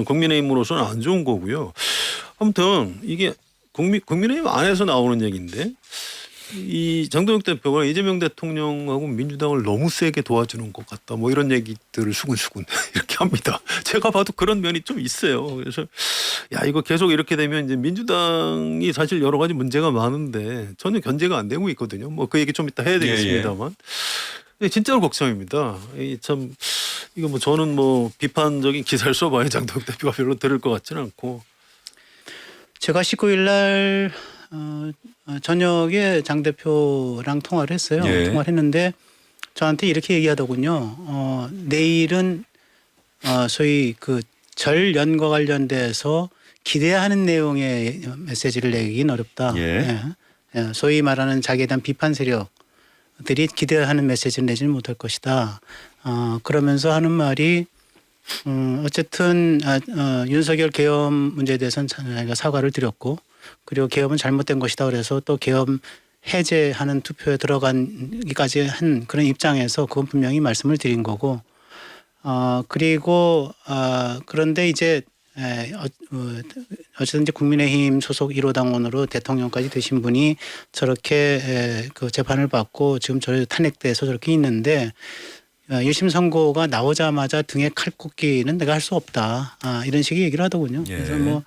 국민의힘으로서는 안 좋은 거고요. 아무튼 이게 국민의힘 안에서 나오는 얘기인데 이 장동혁 대표가 이재명 대통령하고 민주당을 너무 세게 도와주는 것 같다. 뭐 이런 얘기들을 수근수근 이렇게 합니다. 제가 봐도 그런 면이 좀 있어요. 그래서 야 이거 계속 이렇게 되면 이제 민주당이 사실 여러 가지 문제가 많은데 전혀 견제가 안 되고 있거든요. 뭐 그 얘기 좀 이따 해야 되겠습니다만. 진짜로 걱정입니다. 참 이거 뭐 저는 뭐 비판적인 기사를 써봐야 장동혁 대표가 별로 들을 것 같지는 않고. 제가 19일 날 저녁에 장 대표랑 통화를 했어요. 예. 통화를 했는데 저한테 이렇게 얘기하더군요. 내일은 소위 그 절연과 관련돼서 기대하는 내용의 메시지를 내기는 어렵다. 예. 소위 말하는 자기에 대한 비판 세력들이 기대하는 메시지를 내지는 못할 것이다. 그러면서 하는 말이 어쨌든 윤석열 계엄 문제에 대해서는 저희가 사과를 드렸고 그리고 계엄은 잘못된 것이다. 그래서 또 계엄 해제하는 투표에 들어간기까지 한 그런 입장에서 그건 분명히 말씀을 드린 거고 그리고 그런데 이제 어쨌든 이제 국민의힘 소속 1호 당원으로 대통령까지 되신 분이 저렇게 그 재판을 받고 지금 저 탄핵돼서 저렇게 있는데 1심 선고가 나오자마자 등에 칼 꽂기는 내가 할 수 없다. 이런 식의 얘기를 하더군요. 예. 그래서 뭐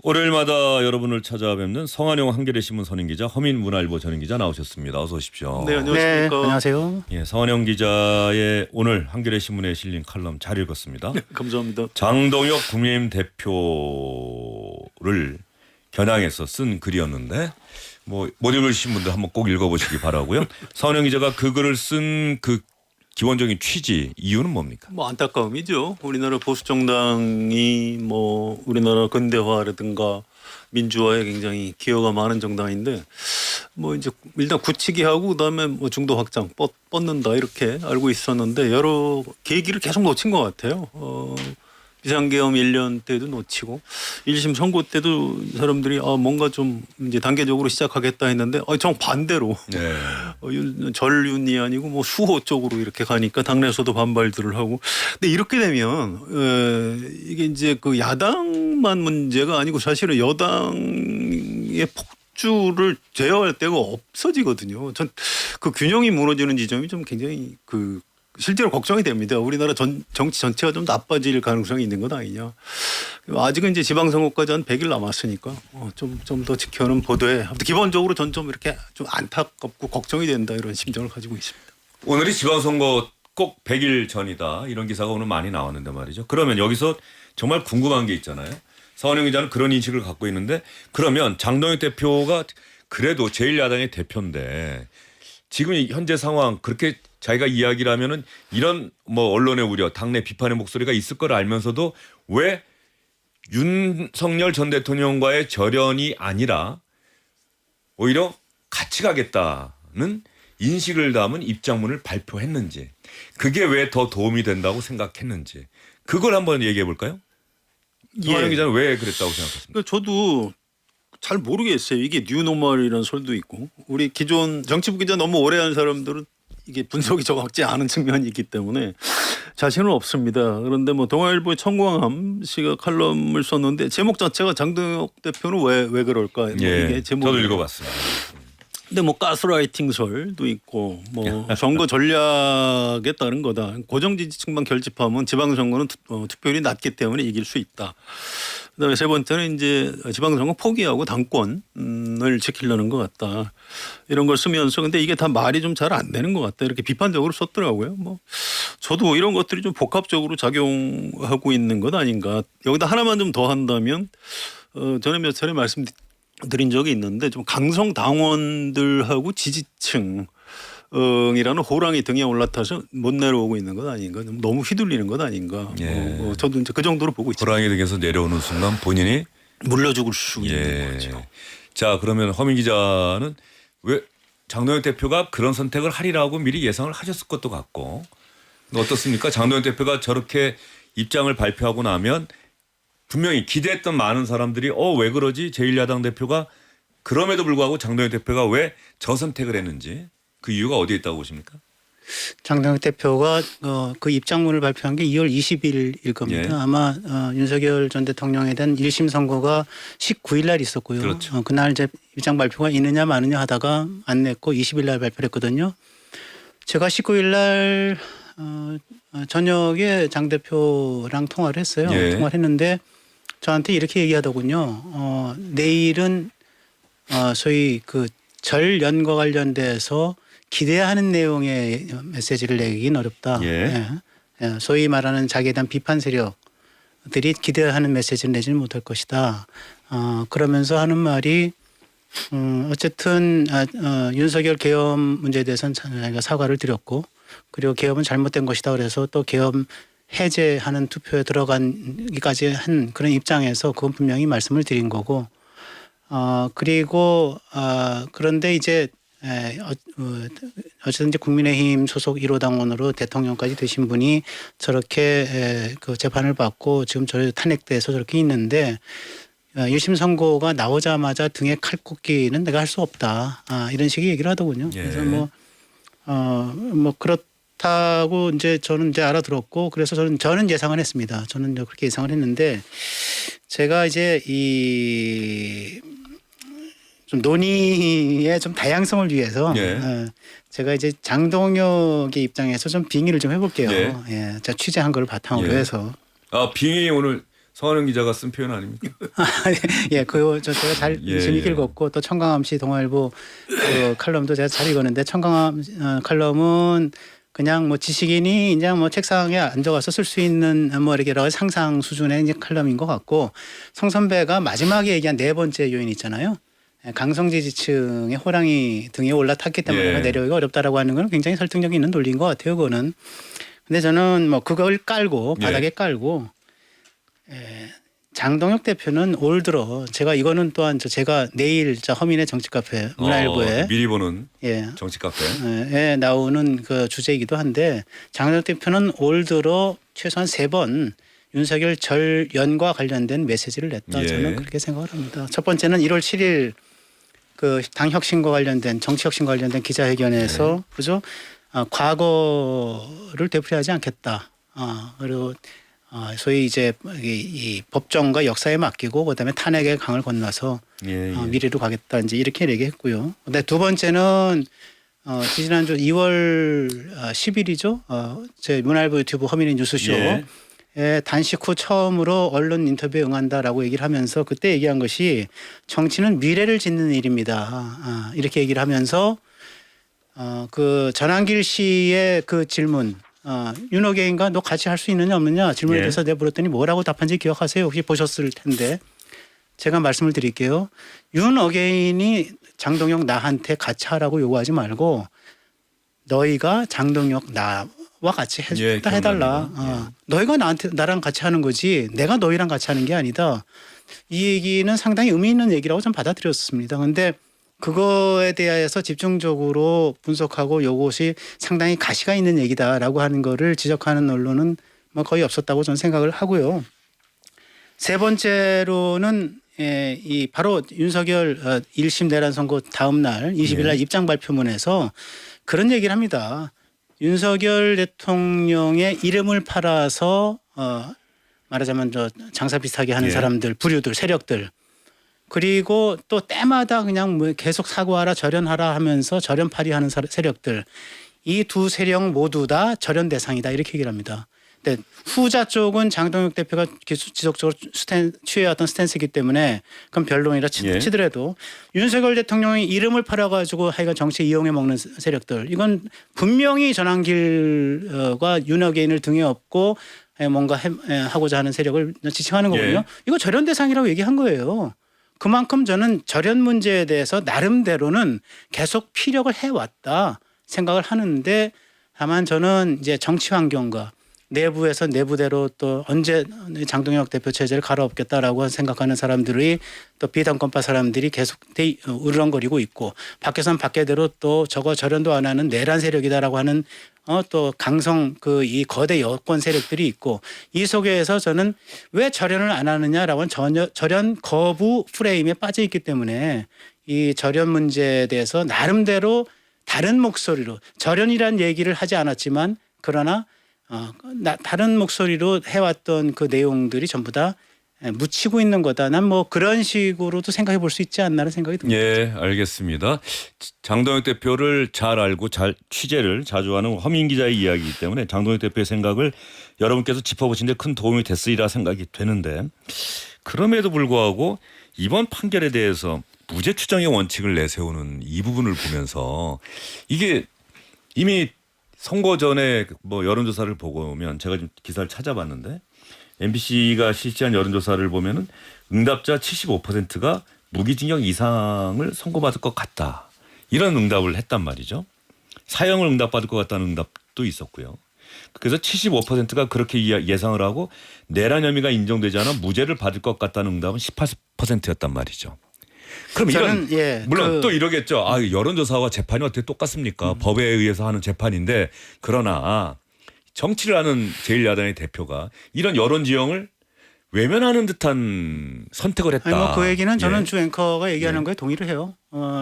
월요일마다 여러분을 찾아뵙는 성한용 한겨레 신문 선임기자, 허민 문화일보 전임기자 나오셨습니다. 어서 오십시오. 네, 안녕하십니까. 네, 안녕하세요. 예, 성한용 기자의 오늘 한겨레 신문에 실린 칼럼 잘 읽었습니다. 감사합니다. 장동혁 국민의힘 대표를 겨냥해서 쓴 글이었는데 뭐 못 읽으신 분들 한번 꼭 읽어보시기 바라고요. 성한용 기자가 그 글을 쓴 그 기본적인 취지 이유는 뭡니까? 뭐 안타까움이죠. 우리나라 보수 정당이 뭐 우리나라 근대화라든가 민주화에 굉장히 기여가 많은 정당인데 뭐 이제 일단 굳히기 하고 그다음에 뭐 중도 확장 뻗는다 이렇게 알고 있었는데 여러 계기를 계속 놓친 것 같아요. 비상계엄 1년 때도 놓치고 1심 선고 때도 사람들이 뭔가 좀 이제 단계적으로 시작하겠다 했는데 정 반대로 네. 전륜이 아니고 뭐 수호 쪽으로 이렇게 가니까 당내에서도 반발들을 하고 근데 이렇게 되면 이게 이제 그 야당만 문제가 아니고 사실은 여당의 폭주를 제어할 데가 없어지거든요. 전 그 균형이 무너지는 지점이 좀 굉장히 실제로 걱정이 됩니다. 우리나라 정치 전체가 좀 나빠질 가능성이 있는 것 아니냐. 아직은 이제 지방선거까지 한 100일 남았으니까 좀 더 지켜는 보도에 아무튼 기본적으로 전 좀 이렇게 좀 안타깝고 걱정이 된다 이런 심정을 가지고 있습니다. 오늘이 지방선거 꼭 100일 전이다 이런 기사가 오늘 많이 나왔는데 말이죠. 그러면 여기서 정말 궁금한 게 있잖아요. 성한용 기자는 그런 인식을 갖고 있는데 그러면 장동혁 대표가 그래도 제1야당의 대표인데 지금 현재 상황 그렇게 자기가 이야기를 하면은 이런 뭐 언론의 우려, 당내 비판의 목소리가 있을 걸 알면서도 왜 윤석열 전 대통령과의 절연이 아니라 오히려 같이 가겠다는 인식을 담은 입장문을 발표했는지 그게 왜 더 도움이 된다고 생각했는지 그걸 한번 얘기해 볼까요? 성한용 기자는 왜 그랬다고 생각했습니까? 저도 잘 모르겠어요. 이게 뉴노멀이라는 설도 있고 우리 기존 정치부 기자 너무 오래 한 사람들은 이게 분석이 정확지 않은 측면이 있기 때문에 자신은 없습니다. 그런데 뭐 동아일보의 청광함 씨가 칼럼을 썼는데 제목 자체가 장동혁 대표는 왜 그럴까? 예, 이게 제목이. 저도 읽어봤습니다. 근데 뭐 가스라이팅설도 있고 뭐 선거 전략에 따른 거다. 고정 지지층만 결집하면 지방선거는 투표율이 낮기 때문에 이길 수 있다. 그다음에 세 번째는 이제 지방선거 포기하고 당권을 지키려는 것 같다. 이런 걸 쓰면서 근데 이게 다 말이 좀 잘 안 되는 것 같다. 이렇게 비판적으로 썼더라고요. 뭐 저도 이런 것들이 좀 복합적으로 작용하고 있는 것 아닌가. 여기다 하나만 좀 더 한다면 전에 몇 차례 말씀드린 적이 있는데 좀 강성 당원들하고 지지층 이라는 호랑이 등에 올라타서 못 내려오고 있는 것 아닌가. 너무 휘둘리는 것 아닌가. 예. 저도 이제 그 정도로 보고 있습니다. 호랑이 등에서 내려오는 순간 본인이 물러 죽을 수 있는 거죠. 자 그러면 허민 기자는 왜 장동혁 대표가 그런 선택을 하리라고 미리 예상을 하셨을 것도 같고 어떻습니까? 장동혁 대표가 저렇게 입장을 발표하고 나면 분명히 기대했던 많은 사람들이 왜 그러지? 제1야당 대표가 그럼에도 불구하고 장동혁 대표가 왜 저 선택을 했는지 그 이유가 어디에 있다고 보십니까? 장동혁 대표가 그 입장문을 발표한 게 2월 20일일 겁니다. 예. 아마 윤석열 전 대통령에 대한 1심 선고가 19일 날 있었고요. 그렇죠. 그날 이제 입장 발표가 있느냐 마느냐 하다가 안 냈고 20일 날 발표를 했거든요. 제가 19일 날 저녁에 장 대표랑 통화를 했어요. 예. 통화를 했는데 저한테 이렇게 얘기하더군요. 내일은 소위 그 절연과 관련돼서 기대하는 내용의 메시지를 내기는 어렵다. 예. 소위 말하는 자기에 대한 비판 세력들이 기대하는 메시지를 내지는 못할 것이다. 그러면서 하는 말이 어쨌든 윤석열 계엄 문제에 대해서는 자기가 사과를 드렸고 그리고 계엄은 잘못된 것이다. 그래서 또 계엄 해제하는 투표에 들어간기까지 한 그런 입장에서 그건 분명히 말씀을 드린 거고 그리고 그런데 이제 어쨌든 이제 국민의힘 소속 1호 당원으로 대통령까지 되신 분이 저렇게 그 재판을 받고 지금 저 탄핵돼서 저렇게 있는데 1심 선고가 나오자마자 등에 칼 꽂기는 내가 할 수 없다. 이런 식의 얘기를 하더군요. 예. 그래서 뭐 그렇다고 이제 저는 이제 알아들었고 그래서 저는 예상을 했습니다. 저는 그렇게 예상을 했는데 제가 이제 좀 논의의 좀 다양성을 위해서 예. 제가 이제 장동혁의 입장에서 좀 빙의를 좀 해볼게요. 예. 예, 제가 취재한 걸 바탕으로 예. 해서. 빙의 오늘 서한영 기자가 쓴 표현 아닙니까? 예, 그거 제가 잘 예, 재밌게 예. 읽었고 또 청강함 씨 동아일보 그 칼럼도 제가 잘 읽었는데 청강함 칼럼은 그냥 뭐 지식인이 이제 뭐 책상에 앉아가서 쓸 수 있는 뭐 이렇게 여러 가지 상상 수준의 이제 칼럼인 것 같고 성 선배가 마지막에 얘기한 네 번째 요인 있잖아요. 강성 지지층의 호랑이 등에 올라탔기 때문에 예. 내려오기가 어렵다라고 하는 건 굉장히 설득력 있는 논리인 것 같아요. 그거는. 근데 저는 뭐 그걸 깔고 바닥에 예. 깔고 장동혁 대표는 올 들어 제가 이거는 또한 제가 내일 허민의 정치 카페 문화일보에 미리 보는 예. 정치 카페. 에 나오는 그 주제이기도 한데 장동혁 대표는 올 들어 최소한 3번 윤석열 절연과 관련된 메시지를 냈다. 예. 저는 그렇게 생각을 합니다. 첫 번째는 1월 7일 그 당 혁신과 관련된 정치 혁신과 관련된 기자회견에서 그죠? 과거를 되풀이하지 않겠다. 그리고 소위 이제 이 법정과 역사에 맡기고 그다음에 탄핵의 강을 건너서 예, 예. 미래로 가겠다 이제 이렇게 얘기했고요. 근데 두 번째는 지난주 2월 10일이죠. 제 문화일보 유튜브 허민의 뉴스쇼. 예. 단식 후 처음으로 언론 인터뷰에 응한다라고 얘기를 하면서 그때 얘기한 것이 정치는 미래를 짓는 일입니다. 이렇게 얘기를 하면서 그 전한길 씨의 그 질문 윤호계인과 너 같이 할 수 있느냐 없느냐 질문에 예. 대해서 내가 물었더니 뭐라고 답한지 기억하세요? 혹시 보셨을 텐데 제가 말씀을 드릴게요. 윤어게인이 장동혁 나한테 같이 하라고 요구하지 말고 너희가 장동혁 나와 같이 예, 해달라. 기억납니다. 너희가 나랑 같이 하는 거지 내가 너희랑 같이 하는 게 아니다. 이 얘기는 상당히 의미 있는 얘기라고 좀 받아들였습니다. 그런데 그거에 대해서 집중적으로 분석하고 이것이 상당히 가시가 있는 얘기다라고 하는 거를 지적하는 언론은 뭐 거의 없었다고 저는 생각을 하고요. 세 번째로는 이 바로 윤석열 1심 내란 선고 다음 날 20일 날 입장 발표문에서 그런 얘기를 합니다. 윤석열 대통령의 이름을 팔아서 말하자면 장사 비슷하게 하는 예. 사람들, 부류들, 세력들 그리고 또 때마다 그냥 뭐 계속 사과하라 절연하라 하면서 절연팔이하는 세력들 이 두 세력 모두 다 절연 대상이다 이렇게 얘기를 합니다. 근데 후자 쪽은 장동혁 대표가 계속 지속적으로 취해왔던 스탠스이기 때문에 그건 변론이라 예. 치더라도 윤석열 대통령이 이름을 팔아가지고 하여간 정치에 이용해 먹는 세력들 이건 분명히 전한길과 윤어게인을 등에 업고 뭔가 하고자 하는 세력을 지칭하는 거거든요. 예. 이거 절연 대상이라고 얘기한 거예요. 그만큼 저는 절연 문제에 대해서 나름대로는 계속 피력을 해왔다 생각을 하는데 다만 저는 이제 정치 환경과 내부에서 내부대로 또 언제 장동혁 대표 체제를 갈아엎겠다라고 생각하는 사람들이 또 비당권파 사람들이 계속 으르렁거리고 있고 밖에서는 밖에대로 또 저거 절연도 안 하는 내란 세력이다라고 하는 또 강성 이 거대 여권 세력들이 있고 이 속에서 저는 왜 절연을 안 하느냐라고 하는 절연 거부 프레임에 빠져 있기 때문에 이 절연 문제에 대해서 나름대로 다른 목소리로 절연이란 얘기를 하지 않았지만 그러나 다른 목소리로 해왔던 그 내용들이 전부 다 묻히고 있는 거다. 난 뭐 그런 식으로도 생각해 볼 수 있지 않나라는 생각이 듭니다. 예, 알겠습니다. 장동혁 대표를 잘 알고 잘 취재를 자주 하는 허민 기자의 이야기이기 때문에 장동혁 대표의 생각을 여러분께서 짚어보신 데 큰 도움이 됐으리라 생각이 되는데 그럼에도 불구하고 이번 판결에 대해서 무죄 추정의 원칙을 내세우는 이 부분을 보면서 이게 이미 선거 전에 뭐 여론조사를 보고 오면 제가 지금 기사를 찾아봤는데 MBC가 실시한 여론조사를 보면은 응답자 75%가 무기징역 이상을 선고받을 것 같다. 이런 응답을 했단 말이죠. 사형을 응답받을 것 같다는 응답도 있었고요. 그래서 75%가 그렇게 예상을 하고 내란 혐의가 인정되지 않아 무죄를 받을 것 같다는 응답은 18%였단 말이죠. 그럼 이런 물론 또 이러겠죠. 여론조사와 재판이 어떻게 똑같습니까? 법에 의해서 하는 재판인데 그러나 정치를 하는 제1야당의 대표가 이런 여론 지형을 외면하는 듯한 선택을 했다. 아니 그 얘기는 저는 주 앵커가 얘기하는 거에 동의를 해요.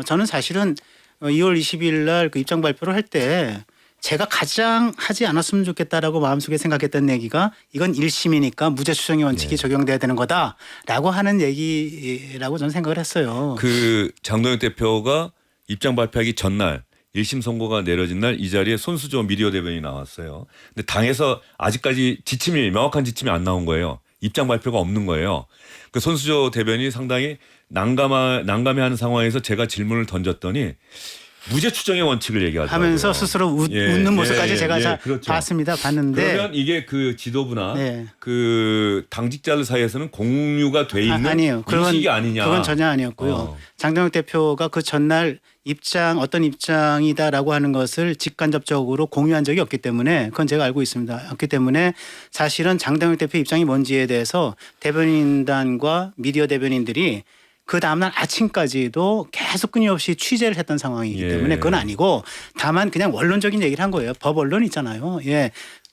저는 사실은 2월 20일 날 그 입장 발표를 할 때 제가 가장 하지 않았으면 좋겠다라고 마음속에 생각했던 얘기가 이건 1심이니까 무죄 추정의 원칙이 적용돼야 되는 거다라고 하는 얘기라고 저는 생각을 했어요. 그 장동혁 대표가 입장 발표하기 전날 1심 선고가 내려진 날 이 자리에 손수조 미디어 대변인이 나왔어요. 근데 당에서 아직까지 명확한 지침이 안 나온 거예요. 입장 발표가 없는 거예요. 그 손수조 대변인이 상당히 난감해하는 상황에서 제가 질문을 던졌더니 무죄 추정의 원칙을 얘기하더라고요. 하면서 스스로 웃는 모습까지 제가 그렇죠. 봤는데 그러면 이게 그 지도부나 그 당직자들 사이에서는 공유가 돼 있는 아니에요. 인식이 아니냐. 그건 전혀 아니었고요. 장동혁 대표가 그 전날 어떤 입장이다라고 하는 것을 직간접적으로 공유한 적이 없기 때문에 그건 제가 알고 있습니다. 없기 때문에 사실은 장동혁 대표 입장이 뭔지에 대해서 대변인단과 미디어 대변인들이 그 다음날 아침까지도 계속 끊임없이 취재를 했던 상황이기 때문에 그건 아니고 다만 그냥 원론적인 얘기를 한 거예요. 법 원론 있잖아요.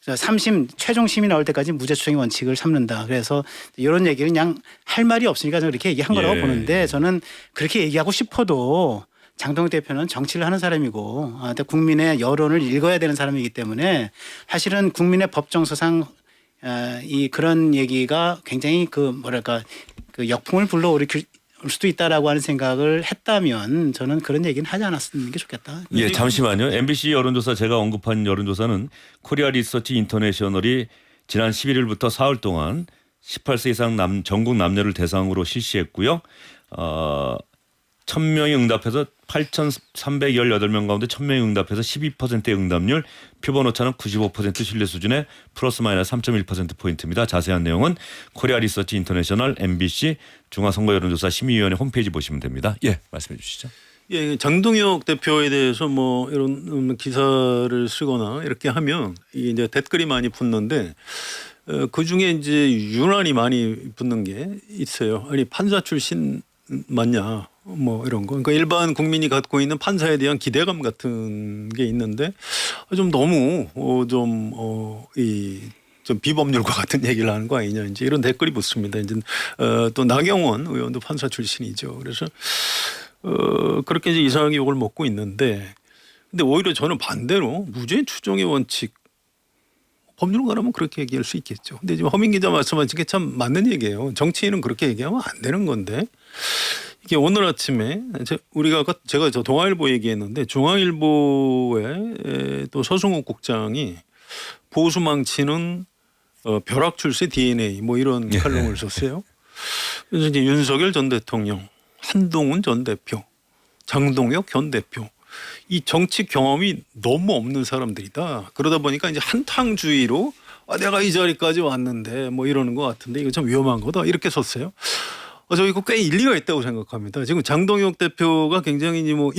3심 최종심이 나올 때까지 무죄 추정의 원칙을 삼는다. 그래서 이런 얘기를 그냥 할 말이 없으니까 저는 그렇게 얘기한 거라고 보는데 저는 그렇게 얘기하고 싶어도 장동혁 대표는 정치를 하는 사람이고 국민의 여론을 읽어야 되는 사람이기 때문에 사실은 국민의 법정서상 그런 얘기가 굉장히 그 역풍을 불러올 수도 있다라고 하는 생각을 했다면 저는 그런 얘기는 하지 않았는 게 좋겠다. 예, 잠시만요. MBC 여론조사 제가 언급한 여론조사는 코리아 리서치 인터내셔널이 지난 11일부터 사흘 동안 18세 이상 전국 남녀를 대상으로 실시했고요. 1,000명이 응답해서 8,318명 가운데 1,000명이 응답해서 12%의 응답률, 표본 오차는 95% 신뢰 수준의 플러스 마이너스 3.1%포인트입니다. 자세한 내용은 코리아 리서치 인터내셔널 MBC 중앙선거여론조사 심의위원회 홈페이지 보시면 됩니다. 예, 말씀해 주시죠. 예, 장동혁 대표에 대해서 뭐 이런 기사를 쓰거나 이렇게 하면 이제 댓글이 많이 붙는데 그 중에 이제 유난히 많이 붙는 게 있어요. 아니 판사 출신 맞냐? 뭐 이런 거. 그러니까 일반 국민이 갖고 있는 판사에 대한 기대감 같은 게 있는데 좀 너무 좀 비법률과 같은 얘기를 하는 거 아니냐 이제 이런 댓글이 붙습니다. 이제 또 나경원 의원도 판사 출신이죠. 그래서 그렇게 이제 이상하게 욕을 먹고 있는데 근데 오히려 저는 반대로 무죄 추정의 원칙 법률가라면 그렇게 얘기할 수 있겠죠. 근데 지금 허민 기자 말씀하신 게 참 맞는 얘기예요. 정치인은 그렇게 얘기하면 안 되는 건데 이게 오늘 아침에 제가 동아일보 얘기했는데 중앙일보의 또 서승욱 국장이 보수망치는 벼락 출세 DNA 뭐 이런 칼럼을 썼어요. 그래서 이제 윤석열 전 대통령, 한동훈 전 대표, 장동혁 전 대표 이 정치 경험이 너무 없는 사람들이다. 그러다 보니까 이제 한탕주의로 내가 이 자리까지 왔는데 뭐 이러는 것 같은데 이거 참 위험한 거다 이렇게 썼어요. 저 이거 꽤 일리가 있다고 생각합니다. 지금 장동혁 대표가 굉장히 뭐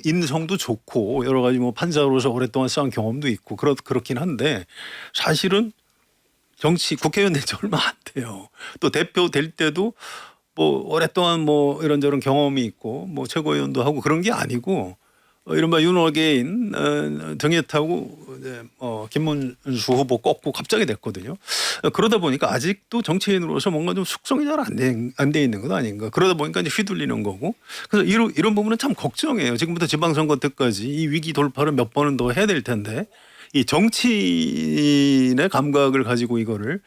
인성도 좋고 여러 가지 뭐 판사로서 오랫동안 쌓은 경험도 있고 그렇긴 한데 사실은 국회의원 된 지 얼마 안 돼요. 또 대표 될 때도 뭐 오랫동안 뭐 이런저런 경험이 있고 뭐 최고위원도 하고 그런 게 아니고 이른바 윤어게인 등에 타고 이제 김문수 후보 꺾고 갑자기 됐거든요. 그러다 보니까 아직도 정치인으로서 뭔가 좀 숙성이 잘 안 돼 있는 것 아닌가. 그러다 보니까 이제 휘둘리는 거고. 그래서 이런 부분은 참 걱정이에요. 지금부터 지방선거 때까지 이 위기 돌파를 몇 번은 더 해야 될 텐데 이 정치인의 감각을 가지고 이거를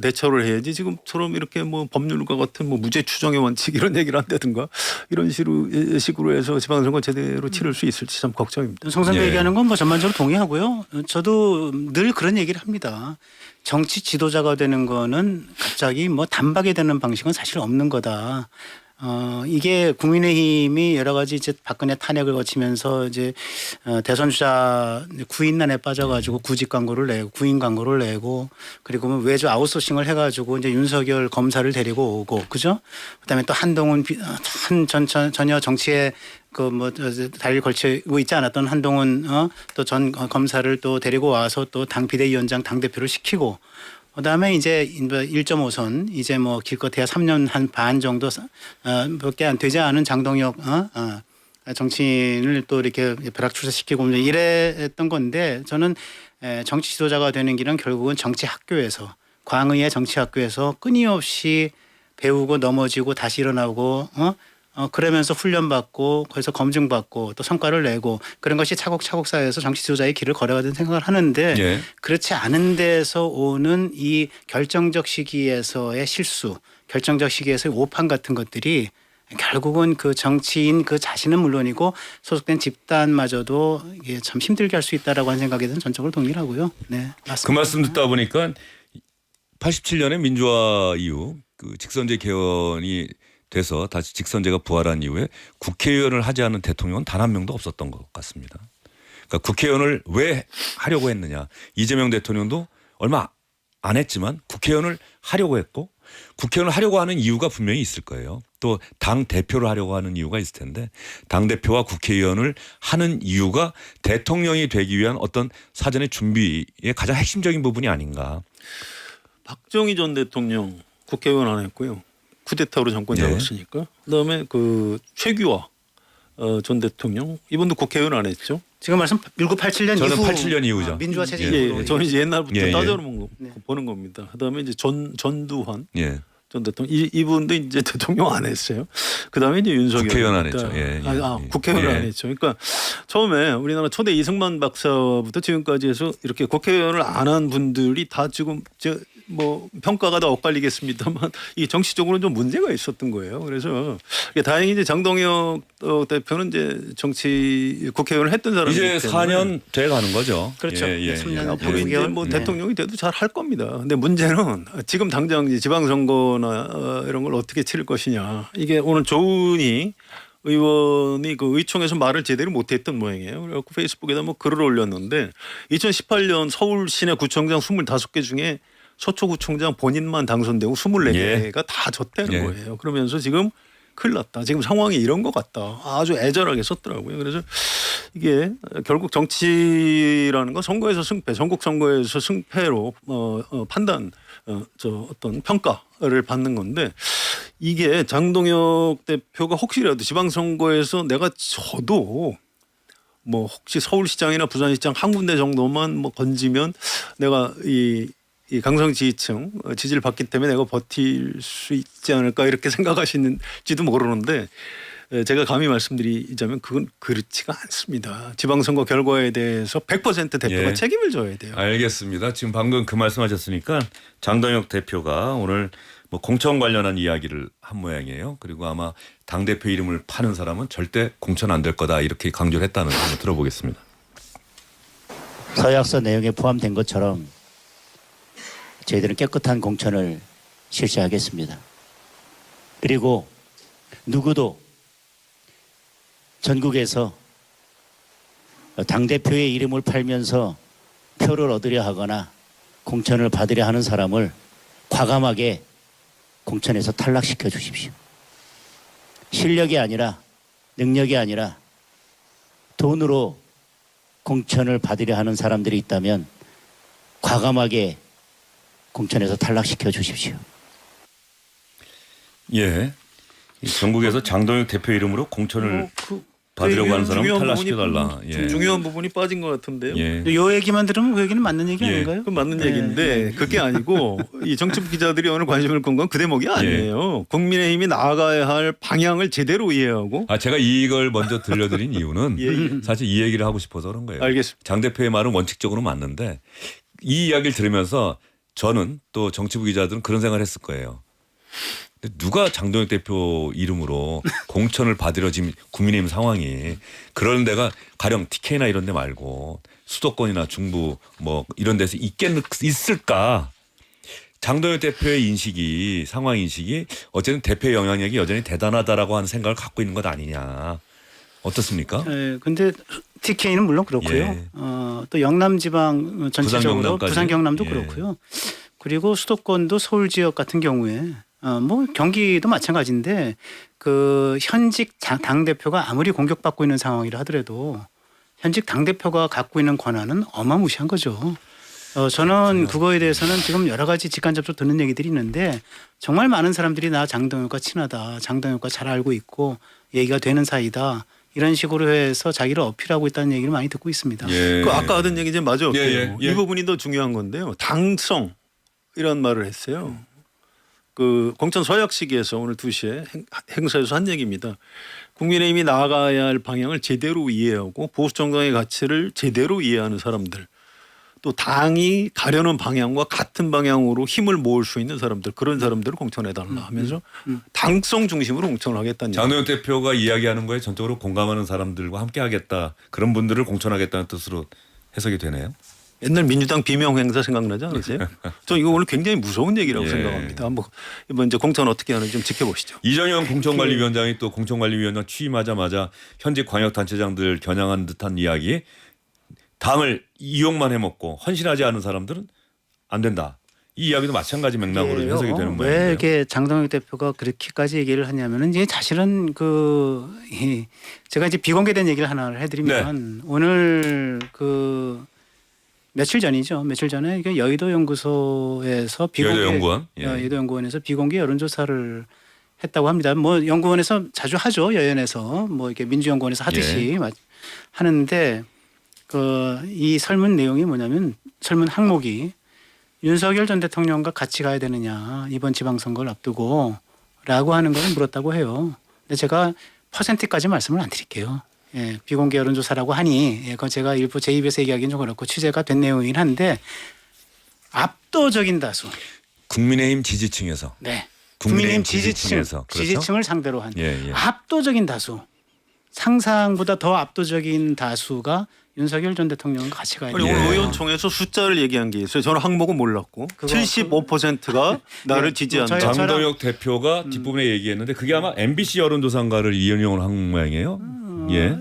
대처를 해야지 지금처럼 이렇게 뭐 법률과 같은 뭐 무죄 추정의 원칙 이런 얘기를 한다든가 이런 식으로 해서 지방선거 제대로 치를 수 있을지 참 걱정입니다. 송 선배 예. 얘기하는 건 뭐 전반적으로 동의하고요. 저도 늘 그런 얘기를 합니다. 정치 지도자가 되는 거는 갑자기 뭐 단박에 되는 방식은 사실 없는 거다. 이게 국민의힘이 여러 가지 이제 박근혜 탄핵을 거치면서 이제 대선 주자 구인난에 빠져가지고 구직 광고를 내고 구인 광고를 내고 그리고 뭐 외주 아웃소싱을 해가지고 이제 윤석열 검사를 데리고 오고 그죠? 그다음에 또 한동훈 전혀 정치에 그 뭐 달리 걸치고 있지 않았던 한동훈 또 전 검사를 또 데리고 와서 또 당 비대위원장 당 대표를 시키고. 그다음에 이제 1.5선 이제 뭐 길껏해야 3년 한 반 정도 밖에 안 되지 않은 장동혁 정치인을 또 이렇게 벼락출세시키고 이랬던 건데 저는 정치 지도자가 되는 길은 결국은 정치 학교에서 광의의 정치 학교에서 끊임없이 배우고 넘어지고 다시 일어나고 그러면서 훈련받고 거기서 검증받고 또 성과를 내고 그런 것이 차곡차곡 쌓여서 정치 지도자의 길을 걸어가는 생각을 하는데 예. 그렇지 않은 데서 오는 이 결정적 시기에서의 실수, 결정적 시기에서의 오판 같은 것들이 결국은 그 정치인 그 자신은 물론이고 소속된 집단마저도 이게 참 힘들게 할 수 있다라고 하는 생각에 대해서는 전적으로 동의를 하고요. 네, 맞습니다. 그 말씀 듣다 보니까 87년에 민주화 이후 그 직선제 개헌이 돼서 다시 직선제가 부활한 이후에 국회의원을 하지 않은 대통령은 단 한 명도 없었던 것 같습니다. 그러니까 국회의원을 왜 하려고 했느냐. 이재명 대통령도 얼마 안 했지만 국회의원을 하려고 했고 국회의원을 하려고 하는 이유가 분명히 있을 거예요. 또 당 대표를 하려고 하는 이유가 있을 텐데 당 대표와 국회의원을 하는 이유가 대통령이 되기 위한 어떤 사전의 준비의 가장 핵심적인 부분이 아닌가. 박정희 전 대통령 국회의원 안 했고요. 쿠데타로 정권 예. 잡았으니까. 그다음에 그 최규화 전 대통령 이분도 국회의원 안 했죠. 지금 말씀 1987년 저는 이후 87년 이후죠. 민주화 체제 예, 이후로 저는 이제 옛날부터 예, 예. 보는 겁니다. 그다음에 이제 전두환 예. 전 대통령 이분도 이제 대통령 안 했어요. 그다음에 이제 윤석열 국회의원 안 했죠. 예, 예. 국회의원 예. 안 했죠. 그러니까 처음에 우리나라 초대 이승만 박사부터 지금까지 해서 이렇게 국회의원을 안 한 분들이 다 지금 뭐 평가가 다 엇갈리겠습니다만 이 정치적으로는 좀 문제가 있었던 거예요. 그래서 다행히 이제 장동혁 대표는 이제 국회의원을 했던 사람이기 때문에 이제 4년 돼 가는 거죠. 그렇죠. 예, 예, 3년 예. 앞으로 이제 뭐 네. 대통령이 돼도 잘 할 겁니다. 근데 문제는 지금 당장 이제 지방선거나 이런 걸 어떻게 치를 것이냐. 이게 오늘 조은희 의원이 그 의총에서 말을 제대로 못했던 모양이에요. 그래서 페이스북에다 뭐 글을 올렸는데 2018년 서울 시내 구청장 25개 중에 서초구청장 본인만 당선되고 24개가 예. 다 졌다는 예. 거예요. 그러면서 지금 큰일 났다. 지금 상황이 이런 것 같다. 아주 애절하게 썼더라고요. 그래서 이게 결국 정치라는 건 선거에서 승패, 전국 선거에서 승패로 판단, 어떤 평가를 받는 건데 이게 장동혁 대표가 혹시라도 지방선거에서 내가 져도 뭐 혹시 서울시장이나 부산시장 한 군데 정도만 뭐 건지면 내가 이 강성 지지층 지지를 받기 때문에 내가 버틸 수 있지 않을까 이렇게 생각하시는지도 모르는데 제가 감히 말씀드리자면 그건 그렇지가 않습니다. 지방선거 결과에 대해서 100% 대표가 예. 책임을 져야 돼요. 알겠습니다. 지금 방금 그 말씀하셨으니까 장동혁 대표가 오늘 뭐 공천 관련한 이야기를 한 모양이에요. 그리고 아마 당 대표 이름을 파는 사람은 절대 공천 안 될 거다 이렇게 강조를 했다는 거 한번 들어보겠습니다. 서약서 내용에 포함된 것처럼 저희들은 깨끗한 공천을 실시하겠습니다. 그리고 누구도 전국에서 당대표의 이름을 팔면서 표를 얻으려 하거나 공천을 받으려 하는 사람을 과감하게 공천에서 탈락시켜 주십시오. 실력이 아니라 능력이 아니라 돈으로 공천을 받으려 하는 사람들이 있다면 과감하게 공천에서 탈락시켜 주십시오. 예. 전국에서 장동혁 대표 이름으로 공천을 받으려고 하는 사람은 중요한 탈락시켜달라. 예. 중요한 부분이 빠진 것 같은데요. 예. 요 얘기만 들으면 그 얘기는 맞는 얘기 예. 아닌가요? 그건 맞는 네. 얘기인데 그게 아니고 이 정치부 기자들이 오늘 관심을 건 건 그 대목이 아니에요. 국민의힘이 나아가야 할 방향을 제대로 이해하고 제가 이걸 먼저 들려드린 이유는 예. 사실 이 얘기를 하고 싶어서 그런 거예요. 알겠습니다. 장 대표의 말은 원칙적으로 맞는데 이 이야기를 들으면서 저는 또 정치부 기자들은 그런 생각을 했을 거예요. 근데 누가 장동혁 대표 이름으로 공천을 받으려 지금 국민의힘 상황이 그런 데가 가령 TK나 이런 데 말고 수도권이나 중부 뭐 이런 데서 있을까? 장동혁 대표의 인식이 상황 인식이 어쨌든 대표의 영향력이 여전히 대단하다라고 하는 생각을 갖고 있는 것 아니냐. 어떻습니까? 네, 근데 TK는 물론 그렇고요. 예. 또 영남지방 전체적으로 경남까지. 부산 경남도 예. 그렇고요. 그리고 수도권도 서울 지역 같은 경우에 뭐 경기도 마찬가지인데 그 현직 당 대표가 아무리 공격받고 있는 상황이라 하더라도 현직 당 대표가 갖고 있는 권한은 어마무시한 거죠. 저는 그거에 대해서는 지금 여러 가지 직간접적으로 듣는 얘기들이 있는데 정말 많은 사람들이 나 장동혁과 친하다, 장동혁과 잘 알고 있고 얘기가 되는 사이다. 이런 식으로 해서 자기를 어필하고 있다는 얘기를 많이 듣고 있습니다. 예. 그 아까 하던 얘기 좀 맞아. 예. 이 부분이 더 중요한 건데요. 당성 이런 말을 했어요. 그 공천 서약 시기에서 오늘 2시에 행사에서 한 얘기입니다. 국민의힘이 나아가야 할 방향을 제대로 이해하고 보수 정당의 가치를 제대로 이해하는 사람들 또 당이 가려는 방향과 같은 방향으로 힘을 모을 수 있는 사람들 그런 사람들을 공천해달라 하면서 당성 중심으로 공천을 하겠다는 장동혁 대표가 이야기하는 거에 전적으로 공감하는 사람들과 함께하겠다. 그런 분들을 공천하겠다는 뜻으로 해석이 되네요. 옛날 민주당 비명 행사 생각나지 않으세요? 저 이거 오늘 굉장히 무서운 얘기라고 예. 생각합니다. 한번 이번 이제 공천 어떻게 하는지 좀 지켜보시죠. 이정현 공천관리위원장이 또 공천관리위원장 취임하자마자 현직 광역단체장들 겨냥한 듯한 이야기 당을 이용만 해먹고 헌신하지 않은 사람들은 안 된다. 이 이야기도 마찬가지 맥락으로 예, 해석이 되는 왜 모양이에요. 이렇게 장동혁 대표가 그렇게까지 얘기를 하냐면은 이제 사실은 제가 이제 비공개된 얘기를 하나 해드리면 오늘 며칠 전이죠. 며칠 전에 이게 여의도 연구소에서 여의도 연구원? 예. 여의도 연구원에서 비공개 여론조사를 했다고 합니다. 뭐 연구원에서 자주 하죠. 여연에서 뭐 이렇게 민주연구원에서 하듯이 하는데 이 설문 내용이 뭐냐면 설문 항목이 윤석열 전 대통령과 같이 가야 되느냐 이번 지방선거를 앞두고라고 하는 걸 물었다고 해요. 근데 제가 퍼센트까지 말씀을 안 드릴게요. 예, 비공개 여론조사라고 하니 그건 제가 일부 제 입에서 얘기하기는 좀 그렇고 취재가 된 내용이긴 한데 압도적인 다수. 국민의힘 지지층에서. 네. 국민의힘 지지층에서 그렇죠? 지지층을 상대로 한 예. 압도적인 다수. 상상보다 더 압도적인 다수가 윤석열 전 대통령과 같이 가야 아니, 돼요. 오늘 의원총회에서 숫자를 얘기한 게 있어요. 저는 항목은 몰랐고 75%가 나를 네, 지지한다. 저희- 장동혁 대표가 뒷부분에 얘기했는데 그게 아마 MBC 여론조사인가를 이연용을 한 모양이에요. 예.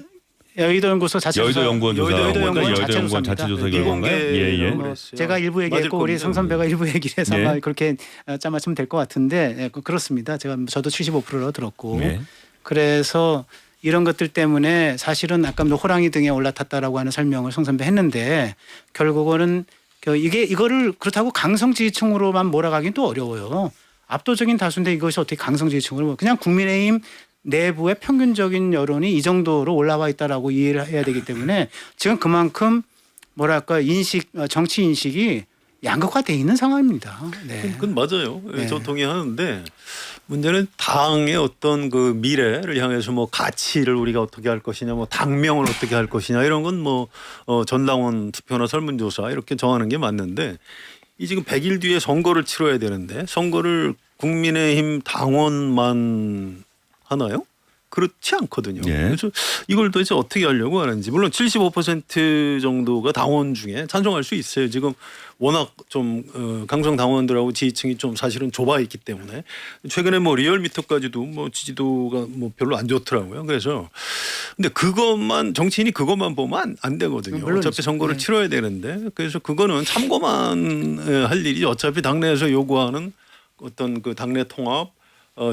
여의도 연구소 자체 여의도 연구원 조사. 여의도 연구원 여의도 자체 연구원 조사입니다. 자체 조사 비공개 결과인가요? 예. 뭐 뭐 그랬어요. 제가 일부 얘기했고 맞을 우리 겁니다. 성 선배가 일부 얘기를 해서 예. 아마 그렇게 짜맞추면 될 것 같은데 그렇습니다. 저도 75%로 들었고 예. 그래서 이런 것들 때문에 사실은 아까 호랑이 등에 올라탔다라고 하는 설명을 성 선배 했는데 결국은 이거를 그렇다고 강성 지지층으로만 몰아가긴 또 어려워요. 압도적인 다수인데 이것이 어떻게 강성 지지층으로 그냥 국민의힘 내부의 평균적인 여론이 이 정도로 올라와 있다라고 이해를 해야 되기 때문에 지금 그만큼 정치 인식이 양극화돼 있는 상황입니다. 네. 그건 맞아요. 네. 저 동의하는데 문제는 당의 어떤 그 미래를 향해서 뭐 가치를 우리가 어떻게 할 것이냐, 뭐 당명을 어떻게 할 것이냐 이런 건 뭐 전당원 투표나 설문조사 이렇게 정하는 게 맞는데 이 지금 100일 뒤에 선거를 치러야 되는데 선거를 국민의힘 당원만 하나요? 그렇지 않거든요. 예. 그래서 이걸 도대체 어떻게 하려고 하는지 물론 75% 정도가 당원 중에 찬성할 수 있어요. 지금 워낙 좀 강성 당원들하고 지지층이 좀 사실은 좁아 있기 때문에 최근에 뭐 리얼미터까지도 뭐 지지도가 뭐 별로 안 좋더라고요. 그래서 근데 그것만 정치인이 그것만 보면 안 되거든요. 물론 어차피 선거를 네. 치러야 되는데 그래서 그거는 참고만 할 일이지 어차피 당내에서 요구하는 어떤 그 당내 통합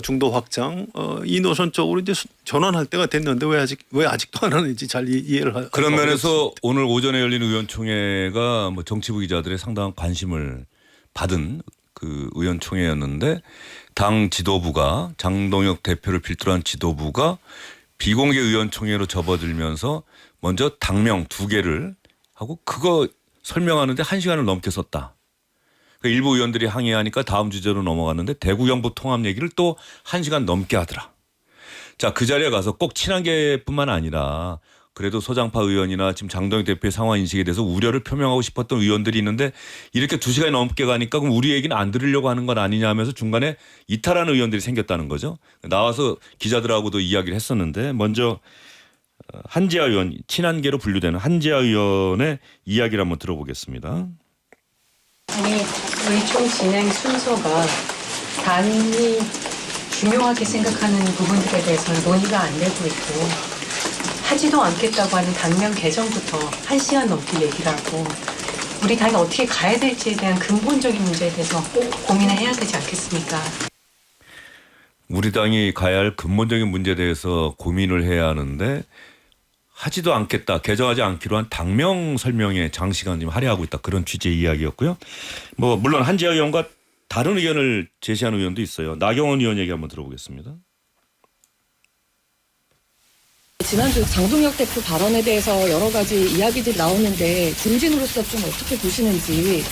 중도 확장 이 노선 쪽으로 이제 전환할 때가 됐는데 왜 아직도 안 하는지 잘 이해를 그런 면에서 오늘 오전에 열린 의원총회가 뭐 정치부 기자들의 상당한 관심을 받은 그 의원총회였는데 당 지도부가 장동혁 대표를 필두로 한 지도부가 비공개 의원총회로 접어들면서 먼저 당명 2개를 하고 그거 설명하는데 1시간을 넘게 썼다. 그러니까 일부 의원들이 항의하니까 다음 주제로 넘어갔는데 대구 경북 통합 얘기를 또 1시간 넘게 하더라. 자, 그 자리에 가서 꼭 친한계뿐만 아니라 그래도 소장파 의원이나 지금 장동혁 대표의 상황 인식에 대해서 우려를 표명하고 싶었던 의원들이 있는데 이렇게 2시간이 넘게 가니까 그럼 우리 얘기는 안 들으려고 하는 건 아니냐 하면서 중간에 이탈하는 의원들이 생겼다는 거죠. 나와서 기자들하고도 이야기를 했었는데 먼저 한지아 의원, 친한계로 분류되는 한지아 의원의 이야기를 한번 들어보겠습니다. 아니, 의총 진행 순서가 당이 중요하게 생각하는 부분들에 대해서는 논의가 안 되고 있고 하지도 않겠다고 하는 당명 개정부터 1시간 넘게 얘기를 하고 우리 당이 어떻게 가야 될지에 대한 근본적인 문제에 대해서 꼭 고민을 해야 되지 않겠습니까? 우리 당이 가야 할 근본적인 문제에 대해서 고민을 해야 하는데 하지도 않겠다. 개정하지 않기로 한 당명 설명에 장시간 좀 할애하고 있다. 그런 취지의 이야기였고요. 뭐 물론 한지아 의원과 다른 의견을 제시하는 의원도 있어요. 나경원 의원 얘기 한번 들어보겠습니다. 지난주 장동혁 대표 발언에 대해서 여러 가지 이야기들이 나오는데 중진으로서 좀 어떻게 보시는지.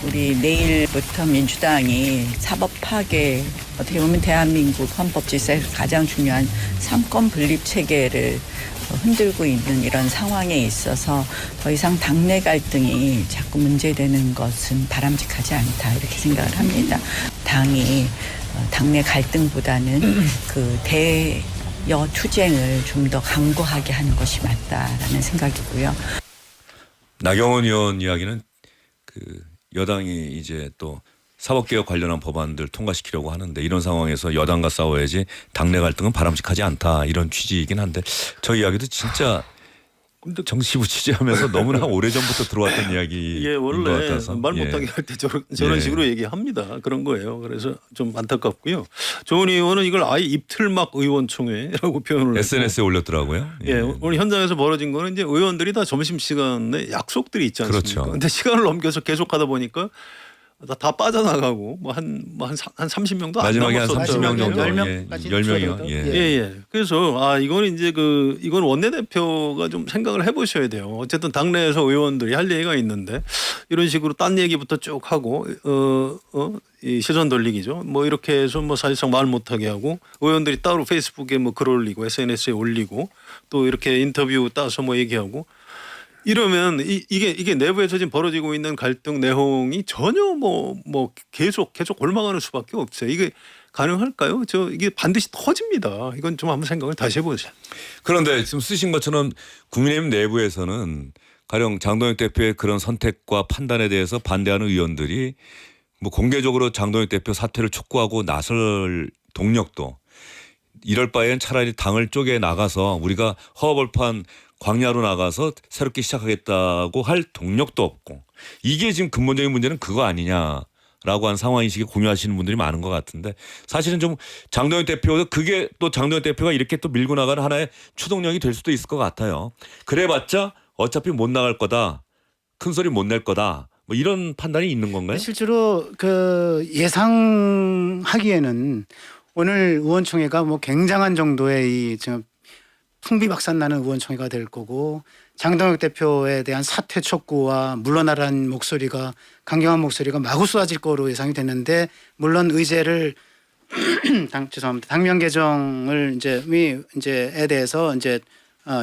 우리 내일부터 민주당이 사법 파괴, 어떻게 보면 대한민국 헌법 질서에서 가장 중요한 삼권 분립 체계를 흔들고 있는 이런 상황에 있어서 더 이상 당내 갈등이 자꾸 문제되는 것은 바람직하지 않다 이렇게 생각을 합니다. 당이 당내 갈등보다는 그 대여 투쟁을 좀 더 강구하게 하는 것이 맞다라는 생각이고요. 나경원 의원 이야기는 그 여당이 이제 또 사법개혁 관련한 법안들 통과시키려고 하는데 이런 상황에서 여당과 싸워야지 당내 갈등은 바람직하지 않다 이런 취지이긴 한데 저 이야기도 진짜 정치부 취재하면서 너무나 오래전부터 들어왔던 이야기인 예, 것 원래 같아서. 말 못하게 할 때 저런 예. 식으로 얘기합니다. 그런 거예요. 그래서 좀 안타깝고요. 조은 의원은 이걸 아예 입틀막 의원총회라고 표현을 SNS에 올렸더라고요. 예, 오늘 현장에서 벌어진 거는 이제 의원들이 다 점심시간에 약속들이 있지 않습니까? 그렇죠. 근데 시간을 넘겨서 계속 하다 보니까 다 빠져나가고 한 30명도 안 마지막에 한 남았었죠. 30명 정도. 10명까지 10명이요. 예. 예, 예. 그래서 이건 이제 이건 원내대표가 좀 생각을 해보셔야 돼요. 어쨌든 당내에서 의원들이 할 얘기가 있는데 이런 식으로 딴 얘기부터 쭉 하고 이 시선 돌리기죠. 뭐 이렇게 해서 뭐 사실상 말 못하게 하고 의원들이 따로 페이스북에 뭐 글 올리고 SNS에 올리고 또 이렇게 인터뷰 따서 뭐 얘기하고 이러면 이게 내부에서 지금 벌어지고 있는 갈등 내용이 전혀 뭐 계속 옮아가는 수밖에 없어요. 이게 가능할까요? 이게 반드시 터집니다. 이건 좀 한번 생각을 다시 해보세요. 그런데 지금 쓰신 것처럼 국민의힘 내부에서는 가령 장동혁 대표의 그런 선택과 판단에 대해서 반대하는 의원들이 뭐 공개적으로 장동혁 대표 사퇴를 촉구하고 나설 동력도 이럴 바엔 차라리 당을 쪼개 나가서 우리가 허허벌판 광야로 나가서 새롭게 시작하겠다고 할 동력도 없고 이게 지금 근본적인 문제는 그거 아니냐라고 하는 상황인식에 공유하시는 분들이 많은 것 같은데 사실은 좀 장동혁 대표 그게 또 장동혁 대표가 이렇게 또 밀고 나가는 하나의 추동력이 될 수도 있을 것 같아요. 그래봤자 어차피 못 나갈 거다. 큰 소리 못 낼 거다. 뭐 이런 판단이 있는 건가요? 실제로 그 예상하기에는 오늘 의원총회가 뭐 굉장한 정도의 이 지금 풍비박산나는 의원총회가 될 거고 장동혁 대표에 대한 사퇴 촉구와 물러나라는 목소리가 강경한 목소리가 마구 쏟아질 거로 예상이 됐는데 물론 의제를 죄송합니다. 당명 개정을 이제에 대해서 이제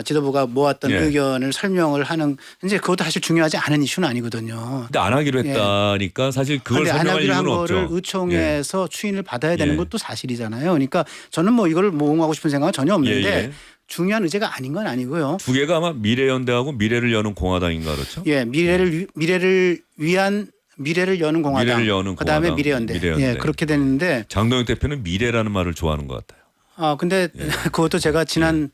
지도부가 모았던 예. 의견을 설명을 하는 이제 그것도 사실 중요하지 않은 이슈는 아니거든요. 근데 안 하기로 했다니까 사실 그걸 그런데 안 설명할 하기로 한 이유는 거를 없죠. 의총에서 추인을 받아야 되는 예. 것도 사실이잖아요. 그러니까 저는 뭐 이걸 모응하고 싶은 생각은 전혀 없는데 예. 중요한 의제가 아닌 건 아니고요. 두 개가 아마 미래연대하고 미래를 여는 공화당인가 그렇죠? 예, 미래를 위한 미래를 여는 공화당. 미래를 여는 그다음에 공화당. 미래연대. 미래연대. 예, 그렇게 되는데 장동혁 대표는 미래라는 말을 좋아하는 것 같아요. 근데 그것도 제가 지난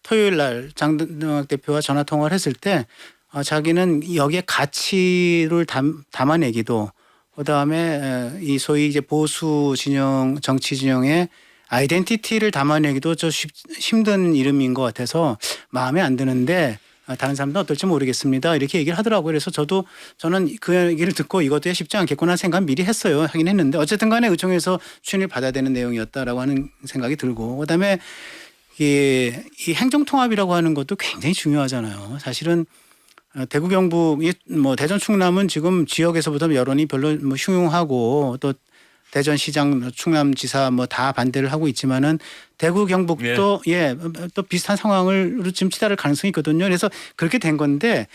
토요일 날 장동혁 대표와 전화 통화를 했을 때 자기는 여기에 가치를 담아내기도 그다음에 이 소위 이제 보수 진영 정치 진영의 아이덴티티를 담아내기도 좀 힘든 이름인 것 같아서 마음에 안 드는데 다른 사람도 어떨지 모르겠습니다. 이렇게 얘기를 하더라고요. 그래서 저는 그 얘기를 듣고 이것도 쉽지 않겠구나 생각 미리 했어요. 하긴 했는데 어쨌든 간에 의총에서 추진을 받아야 되는 내용이었다라고 하는 생각이 들고 그다음에 이 행정통합이라고 하는 것도 굉장히 중요하잖아요. 사실은 대구 경북 뭐 대전 충남은 지금 지역에서부터 여론이 별로 뭐 흉흉하고 또 대전시장 충남지사 뭐 다 반대를 하고 있지만은 대구 경북도 또 비슷한 상황을 지금 치달을 가능성이 있거든요. 그래서 그렇게 된 건데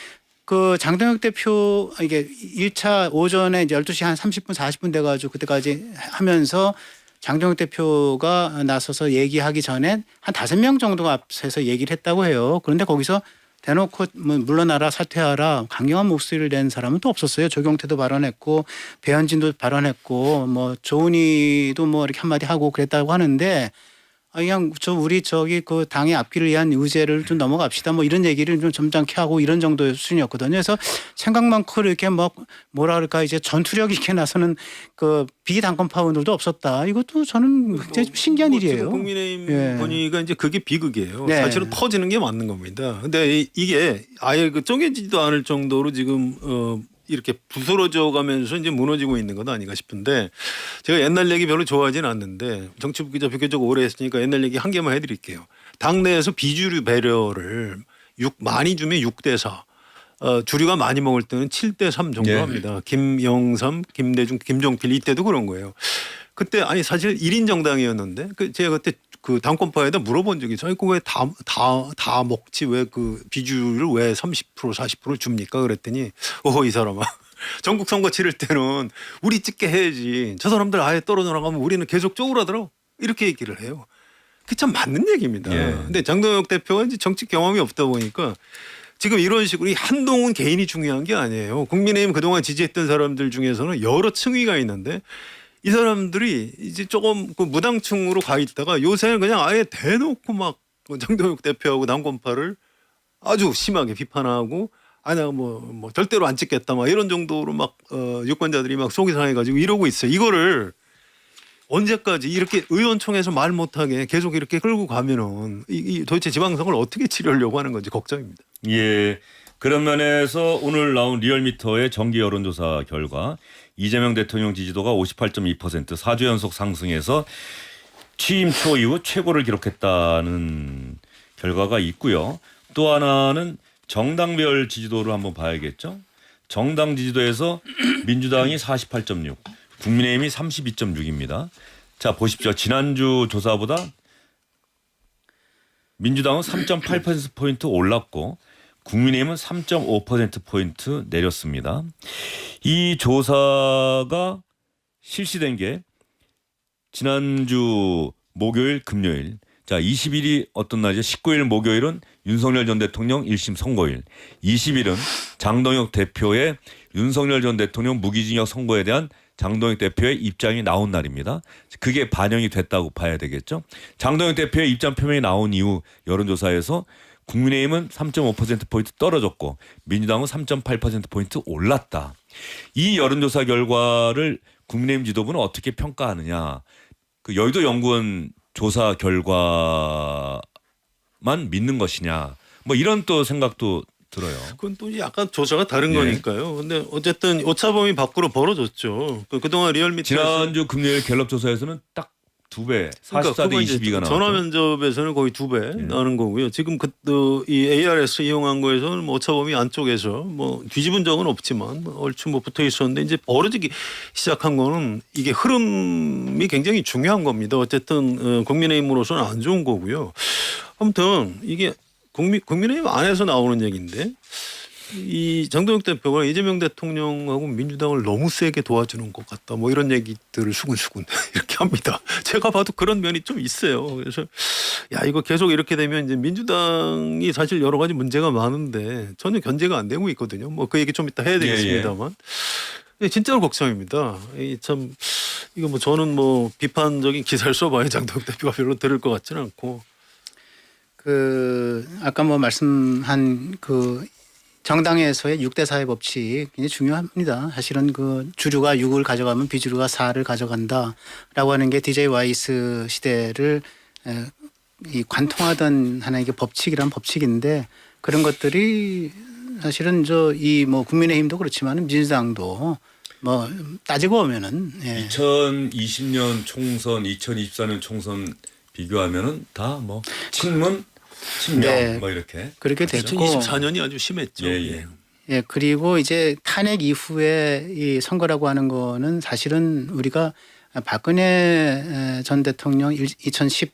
그 장동혁 대표 이게 1차 오전에 이제 12시 한 30분 40분 돼 가지고 그때까지 하면서 장동혁 대표가 나서서 얘기하기 전에 한 5명 정도가 앞서서 얘기를 했다고 해요. 그런데 거기서 대놓고 뭐 물러나라 사퇴하라 강경한 목소리를 낸 사람은 또 없었어요. 조경태도 발언했고 배현진도 발언했고 뭐 조은희도 뭐 이렇게 한마디 하고 그랬다고 하는데 그냥 우리 그 당의 앞길을 위한 의제를 좀 넘어갑시다 뭐 이런 얘기를 좀 점잖게 하고 이런 정도의 수준이었거든요. 그래서 생각만큼 이렇게 뭐라 그럴까 이제 전투력 있게 나서는 그 비당권 파원들도 없었다. 이것도 저는 굉장히 좀 신기한 일이에요. 지금 국민의힘 본의가 이제 그게 비극이에요. 네. 사실은 터지는 게 맞는 겁니다. 근데 이게 아예 그 쪼개지지도 않을 정도로 지금 이렇게 부스러져 가면서 이제 무너지고 있는 것 아닌가 싶은데 제가 옛날 얘기 별로 좋아하지는 않는데 정치부 기자 비교적 오래 했으니까 옛날 얘기 한 개만 해드릴게요. 당내에서 비주류 배려를 많이 주면 6대4 주류가 많이 먹을 때는 7대3 정도 합니다. 김영삼, 김대중, 김종필 이때도 그런 거예요. 그때 아니 사실 1인 정당이었는데 제가 그때 그 당권파에다 물어본 적이 있어요. 왜 다 먹지 왜 그 비주를 왜 30% 40% 줍니까? 그랬더니 이 사람아 전국 선거 치를 때는 우리 찍게 해야지. 저 사람들 아예 떨어져 나가면 우리는 계속 쪼그라들어. 이렇게 얘기를 해요. 그게 참 맞는 얘기입니다. 근데 장동혁 대표가 이제 정치 경험이 없다 보니까 지금 이런 식으로 이 한동훈 개인이 중요한 게 아니에요. 국민의힘 그동안 지지했던 사람들 중에서는 여러 층위가 있는데 이 사람들이 이제 조금 그 무당층으로 가 있다가 요새는 그냥 아예 대놓고 막 장동혁 대표하고 당권파를 아주 심하게 비판하고 아나 뭐 절대로 안 찍겠다 막 이런 정도로 막 유권자들이 막 속이 상해가지고 이러고 있어요. 이거를 언제까지 이렇게 의원총회에서 말 못하게 계속 이렇게 끌고 가면은 이 도대체 지방선거를 어떻게 치르려고 하는 건지 걱정입니다. 예. 그런 면에서 오늘 나온 리얼미터의 정기 여론조사 결과 이재명 대통령 지지도가 58.2% 4주 연속 상승해서 취임 초 이후 최고를 기록했다는 결과가 있고요. 또 하나는 정당별 지지도를 한번 봐야겠죠. 정당 지지도에서 민주당이 48.6, 국민의힘이 32.6입니다. 자 보십시오. 지난주 조사보다 민주당은 3.8%포인트 올랐고 국민의힘은 3.5%포인트 내렸습니다. 이 조사가 실시된 게 지난주 목요일, 금요일. 자, 20일이 어떤 날이죠? 19일 목요일은 윤석열 전 대통령 1심 선고일. 20일은 장동혁 대표의 윤석열 전 대통령 무기징역 선고에 대한 장동혁 대표의 입장이 나온 날입니다. 그게 반영이 됐다고 봐야 되겠죠. 장동혁 대표의 입장 표명이 나온 이후 여론조사에서 국민의힘은 3.5%포인트 떨어졌고 민주당은 3.8%포인트 올랐다. 이 여론조사 결과를 국민의힘 지도부는 어떻게 평가하느냐. 그 여의도 연구원 조사 결과만 믿는 것이냐. 뭐 이런 또 생각도 들어요. 그건 또 약간 조사가 다른 거니까요. 근데 어쨌든 오차범위 밖으로 벌어졌죠. 그동안 리얼미터 지난주 금요일 갤럽 조사에서는 딱 2배, 44대 22가 나왔죠. 전화 면접에서는 거의 2배 나는 거고요. 지금 이 ARS 이용한 거에서는 뭐 오차범위 안쪽에서 뭐 뒤집은 적은 없지만 얼추 뭐 붙어 있었는데 이제 벌어지기 시작한 거는 이게 흐름이 굉장히 중요한 겁니다. 어쨌든 국민의힘으로서는 안 좋은 거고요. 아무튼 이게 국민의힘 안에서 나오는 얘기인데 이 장동혁 대표가 이재명 대통령하고 민주당을 너무 세게 도와주는 것 같다. 뭐 이런 얘기들을 수근수근 이렇게 합니다. 제가 봐도 그런 면이 좀 있어요. 그래서 야 이거 계속 이렇게 되면 이제 민주당이 사실 여러 가지 문제가 많은데 전혀 견제가 안 되고 있거든요. 뭐 그 얘기 좀 이따 해야 되겠습니다만. 진짜로 걱정입니다. 참 이거 뭐 저는 뭐 비판적인 기사를 써봐야 장동혁 대표가 별로 들을 것 같지는 않고. 아까 뭐 말씀한 정당에서의 6대4의 법칙 굉장히 중요합니다. 사실은 주류가 6을 가져가면 비주류가 4를 가져간다라고 하는 게 DJ 와이스 시대를 관통하던 하나의 법칙이란 법칙인데 그런 것들이 사실은 이 뭐 국민의힘도 그렇지만 민주당도 뭐 따지고 보면은 예. 2020년 총선, 2024년 총선 비교하면은 다 뭐 친문, 친명 네. 뭐 이렇게 그렇게 됐고 2024년이 아주 심했죠. 예. 예, 그리고 이제 탄핵 이후에 이 선거라고 하는 거는 사실은 우리가 박근혜 전 대통령 2017년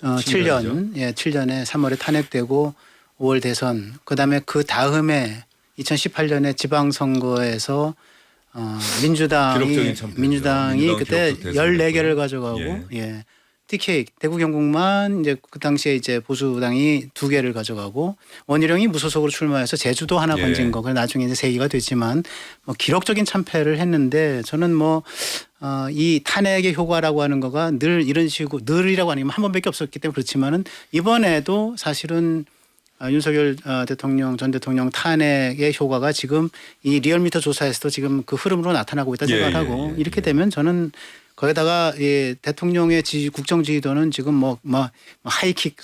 7년에 3월에 탄핵되고 5월 대선 그다음에 그 다음에 2018년에 지방선거에서 기록적인 참패죠. 민주당이 민주당 그때 기록도 14개를 가져가고 예. TK 대구 경북만 이제 그 당시에 이제 보수당이 2개를 가져가고 원희룡이 무소속으로 출마해서 제주도 하나 예. 건진 거. 그래 나중에 이제 3개가 됐지만 뭐 기록적인 참패를 했는데 저는 이 탄핵의 효과라고 하는 거가 늘 이런 식으로 늘이라고 아니면 한 번밖에 없었기 때문에 그렇지만은 이번에도 사실은 윤석열 전 대통령 탄핵의 효과가 지금 이 리얼미터 조사에서도 지금 그 흐름으로 나타나고 있다 생각을 하고 이렇게 되면 저는 거기다가 대통령의 국정 지지도는 지금 뭐 하이킥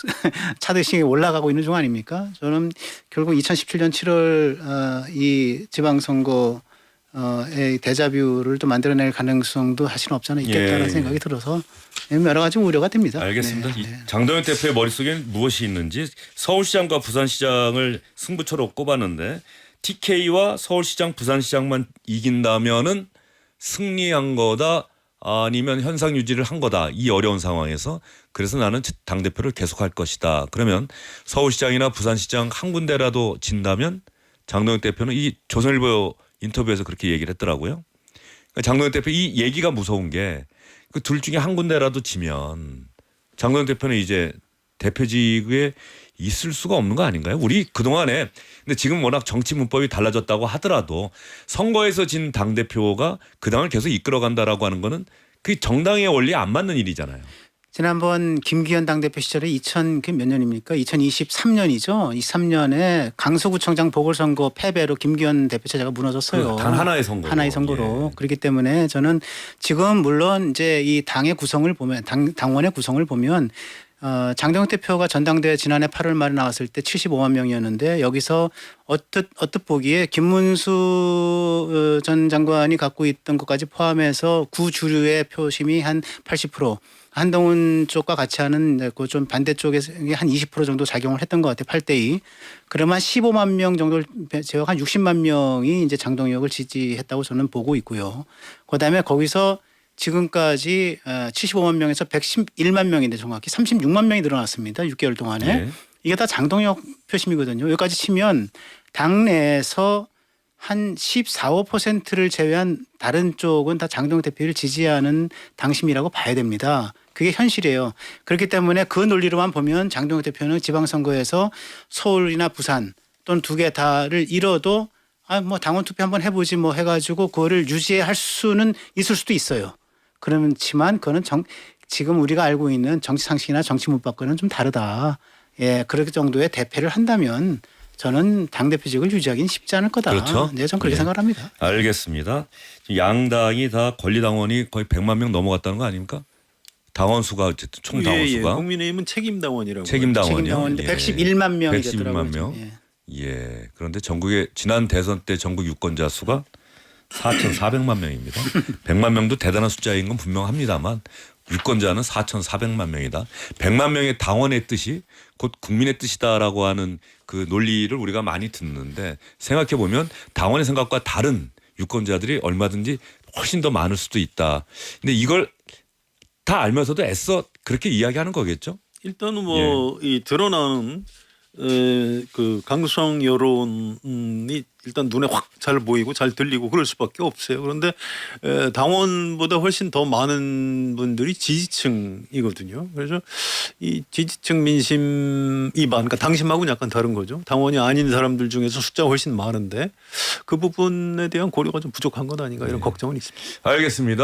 차듯이 올라가고 있는 중 아닙니까? 저는 결국 2017년 7월 이 지방선거의 데자뷰를 또 만들어낼 가능성도 사실은 없지 않아 있겠다는 생각이 들어서 여러 가지 우려가 됩니다. 알겠습니다. 네. 이 장동혁 대표의 머릿속에는 무엇이 있는지 서울시장과 부산시장을 승부처로 꼽았는데 TK와 서울시장, 부산시장만 이긴다면은 승리한 거다. 아니면 현상 유지를 한 거다. 이 어려운 상황에서. 그래서 나는 당대표를 계속할 것이다. 그러면 서울시장이나 부산시장 한 군데라도 진다면 장동혁 대표는 이 조선일보 인터뷰에서 그렇게 얘기를 했더라고요. 그러니까 장동혁 대표 이 얘기가 무서운 게 그 둘 중에 한 군데라도 지면 장동혁 대표는 이제 대표직에 있을 수가 없는 거 아닌가요? 우리 그동안에 근데 지금 워낙 정치 문법이 달라졌다고 하더라도 선거에서 진 당대표가 그 당을 계속 이끌어간다라고 하는 거는 그 정당의 원리에 안 맞는 일이잖아요. 지난번 김기현 당대표 시절에 몇 년입니까? 2023년이죠. 23년에 강서구청장 보궐선거 패배로 김기현 대표 체제가 무너졌어요. 단 하나의 선거로. 하나의 선거로. 예. 그렇기 때문에 저는 지금 물론 이제 이 당의 구성을 보면 당원의 구성을 보면 장동혁 대표가 전당대회 지난해 8월 말에 나왔을 때 75만 명이었는데 여기서 어떻 보기에 김문수 전 장관이 갖고 있던 것까지 포함해서 구주류의 표심이 한 80%, 한동훈 쪽과 같이 하는 그 좀 반대쪽에 한 20% 정도 작용을 했던 것 같아요. 8대2. 그러면 15만 명 정도를 제외하고 한 60만 명이 이제 장동혁을 지지했다고 저는 보고 있고요. 그다음에 거기서 지금까지 75만 명에서 111만 명인데 정확히 36만 명이 늘어났습니다. 6개월 동안에. 예. 이게 다 장동혁 표심이거든요. 여기까지 치면 당내에서 한 14, 5%를 제외한 다른 쪽은 다 장동혁 대표를 지지하는 당심이라고 봐야 됩니다. 그게 현실이에요. 그렇기 때문에 그 논리로만 보면 장동혁 대표는 지방선거에서 서울이나 부산 또는 2개 다를 잃어도 뭐 당원 투표 한번 해보지 뭐 해가지고 그거를 유지할 수는 있을 수도 있어요. 그렇지만 그거는 지금 우리가 알고 있는 정치 상식이나 정치 문법과는 좀 다르다. 예, 그럴 정도의 대패를 한다면 저는 당대표직을 유지하기는 쉽지 않을 거다. 그렇죠. 네, 저는 그렇게 생각을 합니다. 알겠습니다. 지금 양당이 다 권리당원이 거의 100만 명 넘어갔다는 거 아닙니까? 당원 수가 어쨌든 총 당원 수가 국민의힘은 책임당원이라고. 책임당원이요. 책임당원인데 예. 111만 명이 111만 되더라고요. 명. 예. 예. 그런데 전국에 지난 대선 때 전국 유권자 수가 4,400만 명입니다. 100만 명도 대단한 숫자인 건 분명합니다만 유권자는 4,400만 명이다. 100만 명의 당원의 뜻이 곧 국민의 뜻이다라고 하는 그 논리를 우리가 많이 듣는데 생각해 보면 당원의 생각과 다른 유권자들이 얼마든지 훨씬 더 많을 수도 있다. 근데 이걸 다 알면서도 애써 그렇게 이야기하는 거겠죠? 일단은 이 드러나는 그 강성 여론이 일단 눈에 확 잘 보이고 잘 들리고 그럴 수밖에 없어요. 그런데 당원보다 훨씬 더 많은 분들이 지지층이거든요. 그래서 이 지지층 민심 이반, 그러니까 당심하고는 약간 다른 거죠. 당원이 아닌 사람들 중에서 숫자가 훨씬 많은데 그 부분에 대한 고려가 좀 부족한 것 아닌가 이런 걱정은 있습니다. 알겠습니다.